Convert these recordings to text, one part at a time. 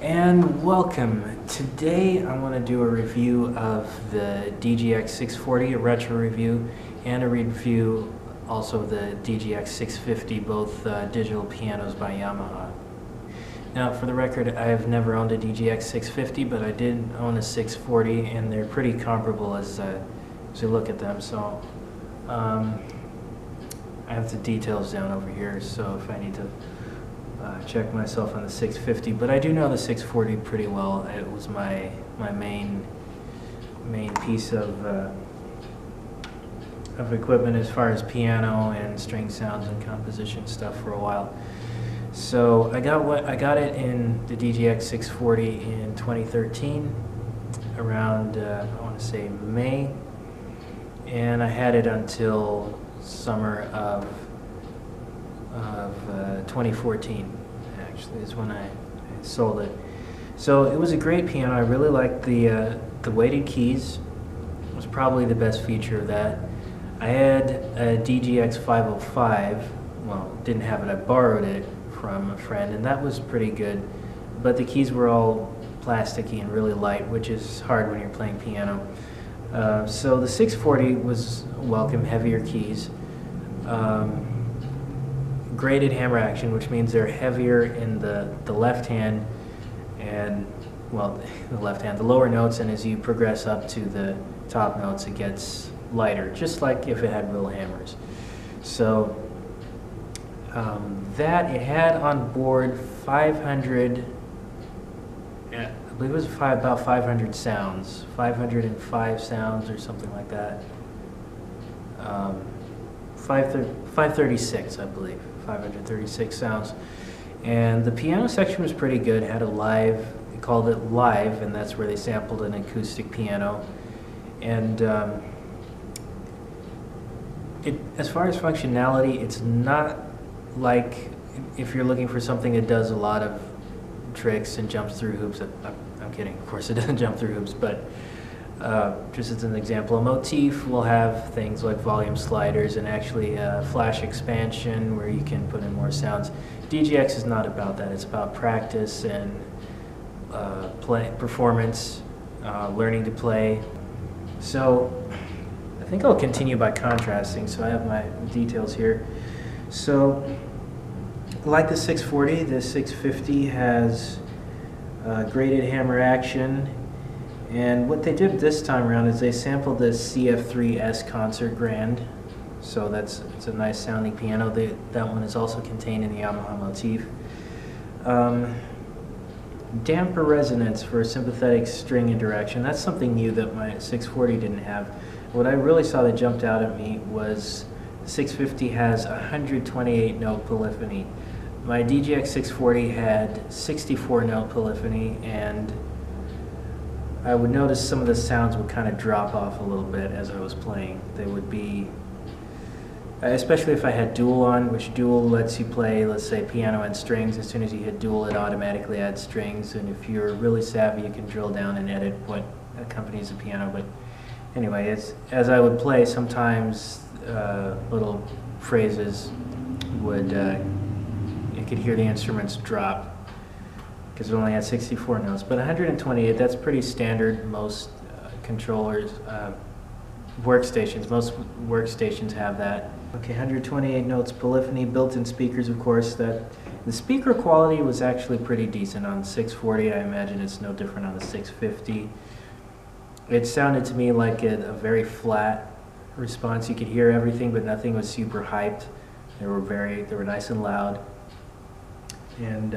And welcome. Today I want to do a review of the DGX 640, a retro review, and a review also of the DGX 650, both digital pianos by Yamaha. Now, for the record, I have never owned a DGX 650, but I did own a 640, and they're pretty comparable as you look at them. So I have the details down over here, so if I need to check myself on the 650, but I do know the 640 pretty well. It was my main piece of equipment as far as piano and string sounds and composition stuff for a while. So I got it in the DGX 640 in 2013, around I want to say May, and I had it until summer of 2014. Actually, is when I sold it. So it was a great piano. I really liked the weighted keys. Was probably the best feature of that. I had a DGX 505. Well, didn't have it. I borrowed it from a friend, and that was pretty good. But the keys were all plasticky and really light, which is hard when you're playing piano. So the 640 was welcome, heavier keys. Graded hammer action, which means they're heavier in the left hand and, well, the lower notes, and as you progress up to the top notes, it gets lighter, just like if it had real hammers. So that it had on board 500, I believe it was about 500 sounds, 505 sounds or something like that. 536, I believe, 536 sounds. And the piano section was pretty good. It had a live, they called it live, and that's where they sampled an acoustic piano. And as far as functionality, it's not like if you're looking for something that does a lot of tricks and jumps through hoops. I'm kidding, of course it doesn't jump through hoops, but just as an example, a Motif will have things like volume sliders and actually flash expansion where you can put in more sounds. DGX is not about that. It's about practice and performance, learning to play. So I think I'll continue by contrasting. So I have my details here. So like the 640, the 650 has graded hammer action. And what they did this time around is they sampled the CF3S Concert Grand. So it's a nice sounding piano. That one is also contained in the Yamaha Motif. Damper resonance for sympathetic string interaction. That's something new that my 640 didn't have. What I really saw that jumped out at me was the 650 has 128 note polyphony. My DGX 640 had 64 note polyphony, and I would notice some of the sounds would kind of drop off a little bit as I was playing. They would be, especially if I had dual on, which dual lets you play, let's say, piano and strings. As soon as you hit dual, it automatically adds strings, and if you're really savvy, you can drill down and edit what accompanies the piano. But anyway, as I would play, sometimes little phrases would, you could hear the instruments drop, because it only had 64 notes. But 128, that's pretty standard. Most controllers, most workstations have that. Okay, 128 notes polyphony, built-in speakers, of course. The speaker quality was actually pretty decent on the 640. I imagine it's no different on the 650. It sounded to me like a very flat response. You could hear everything, but nothing was super hyped. They were nice and loud. And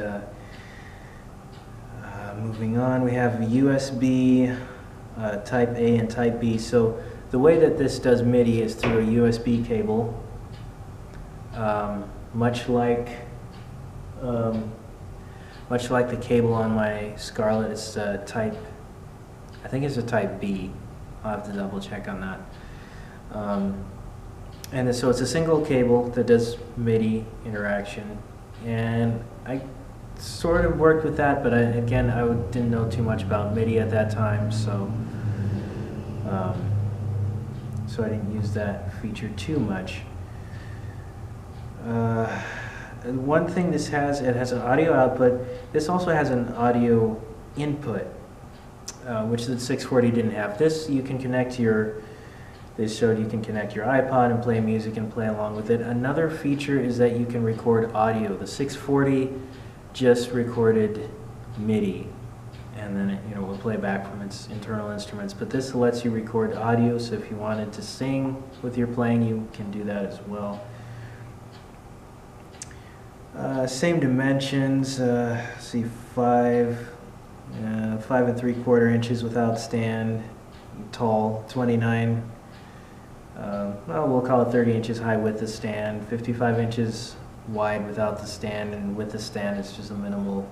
moving on, we have USB Type A and Type B. So the way that this does MIDI is through a USB cable, much like the cable on my Scarlett. It's I think it's a Type B. I'll have to double check on that. And so it's a single cable that does MIDI interaction, and I sort of worked with that, but I didn't know too much about MIDI at that time, so I didn't use that feature too much. One thing this has, it has an audio output. This also has an audio input, which the 640 didn't have. This you can connect to your, they showed you can connect your iPod and play music and play along with it. Another feature is that you can record audio. The 640 just recorded MIDI, and then it will play back from its internal instruments. But this lets you record audio, so if you wanted to sing with your playing, you can do that as well. Same dimensions. See, 5 3/4 inches without stand, tall, 29. Well, we'll call it 30 inches high with the stand, 55 inches wide without the stand, and with the stand it's just a minimal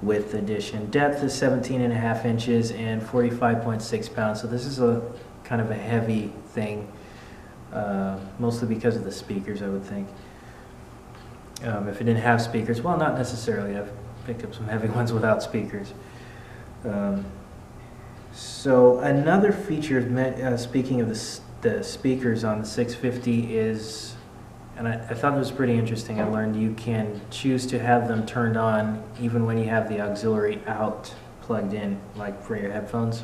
width addition. Depth is 17.5 inches and 45.6 pounds, so this is a kind of a heavy thing, mostly because of the speakers, I would think. If it didn't have speakers, well, not necessarily. I've picked up some heavy ones without speakers. So another feature, speaking of the speakers on the 650 is, and I thought it was pretty interesting, I learned you can choose to have them turned on even when you have the auxiliary out plugged in, like for your headphones,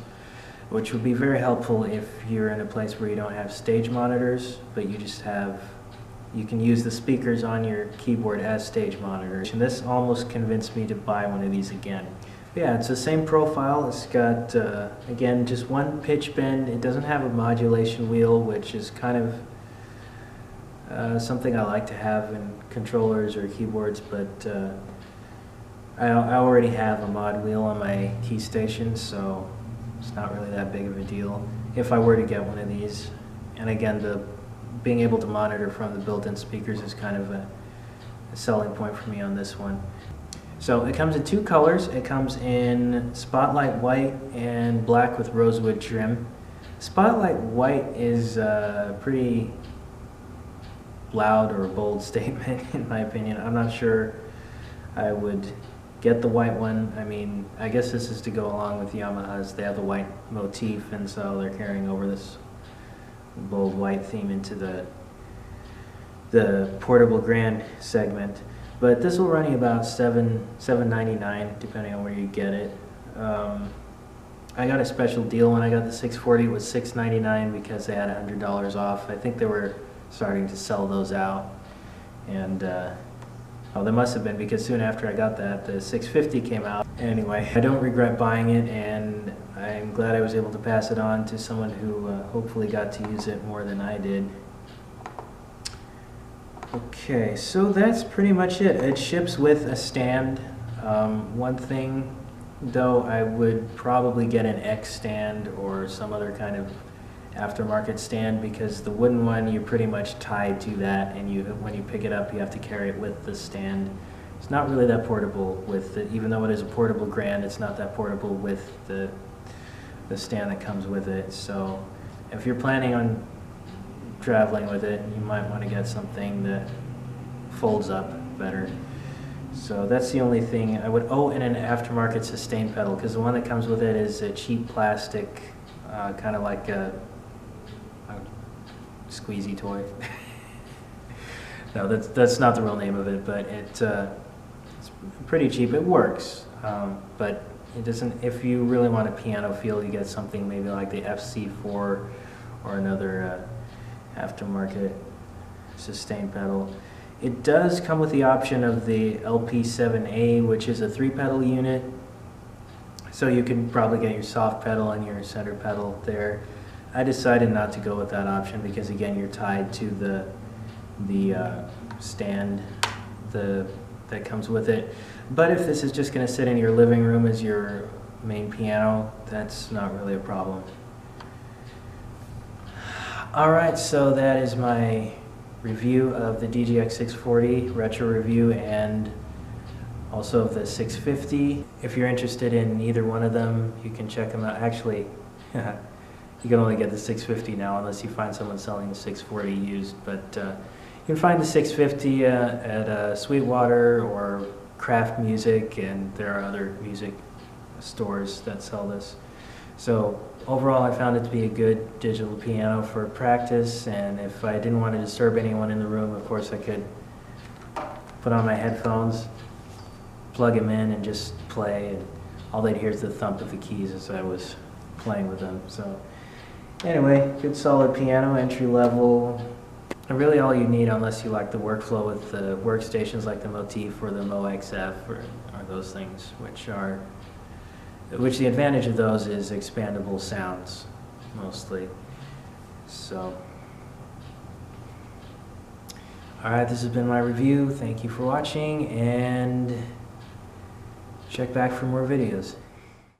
which would be very helpful if you're in a place where you don't have stage monitors, but you just have, you can use the speakers on your keyboard as stage monitors. And this almost convinced me to buy one of these again. Yeah, it's the same profile. It's got, again, just one pitch bend. It doesn't have a modulation wheel, which is kind of something I like to have in controllers or keyboards, but I already have a mod wheel on my key station, so it's not really that big of a deal if I were to get one of these. And again, being able to monitor from the built-in speakers is kind of a selling point for me on this one. So it comes in two colors. It comes in Spotlight White and black with rosewood trim. Spotlight White is a pretty loud or bold statement in my opinion. I'm not sure I would get the white one. I mean, I guess this is to go along with Yamaha's. They have the white motif, and so they're carrying over this bold white theme into the portable grand segment. But this will run you about $7.99 depending on where you get it. I got a special deal when I got the 640. It was $6.99 because they had $100 off. I think they were starting to sell those out, and oh, they must have been, because soon after I got that, the 650 came out. Anyway, I don't regret buying it, and I'm glad I was able to pass it on to someone who hopefully got to use it more than I did. Okay, so that's pretty much it. It ships with a stand. One thing though, I would probably get an X stand or some other kind of aftermarket stand, because the wooden one, you're pretty much tied to that, and when you pick it up, you have to carry it with the stand. It's not really that portable with it, even though it is a portable grand, it's not that portable with the stand that comes with it. So if you're planning on traveling with it, you might want to get something that folds up better. So that's the only thing I would, oh, and an aftermarket sustain pedal, because the one that comes with it is a cheap plastic, kind of like a squeezy toy. No, that's not the real name of it, but it's pretty cheap. It works, but it doesn't. If you really want a piano feel, you get something maybe like the FC4 or another aftermarket sustain pedal. It does come with the option of the LP7A, which is a 3-pedal unit, so you can probably get your soft pedal and your center pedal there. I decided not to go with that option because, again, you're tied to the stand that comes with it. But if this is just going to sit in your living room as your main piano, that's not really a problem. Alright, so that is my review of the DGX 640 retro review, and also of the 650. If you're interested in either one of them, you can check them out. Actually, you can only get the 650 now unless you find someone selling the 640 used, but you can find the 650 at Sweetwater or Craft Music, and there are other music stores that sell this. So overall, I found it to be a good digital piano for practice, and if I didn't want to disturb anyone in the room, of course I could put on my headphones, plug them in, and just play. And all they'd hear is the thump of the keys as I was playing with them. So anyway, good solid piano, entry level. And really all you need, unless you like the workflow with the workstations like the Motif or the MoXF or those things, which the advantage of those is expandable sounds mostly. So, all right, this has been my review. Thank you for watching, and check back for more videos.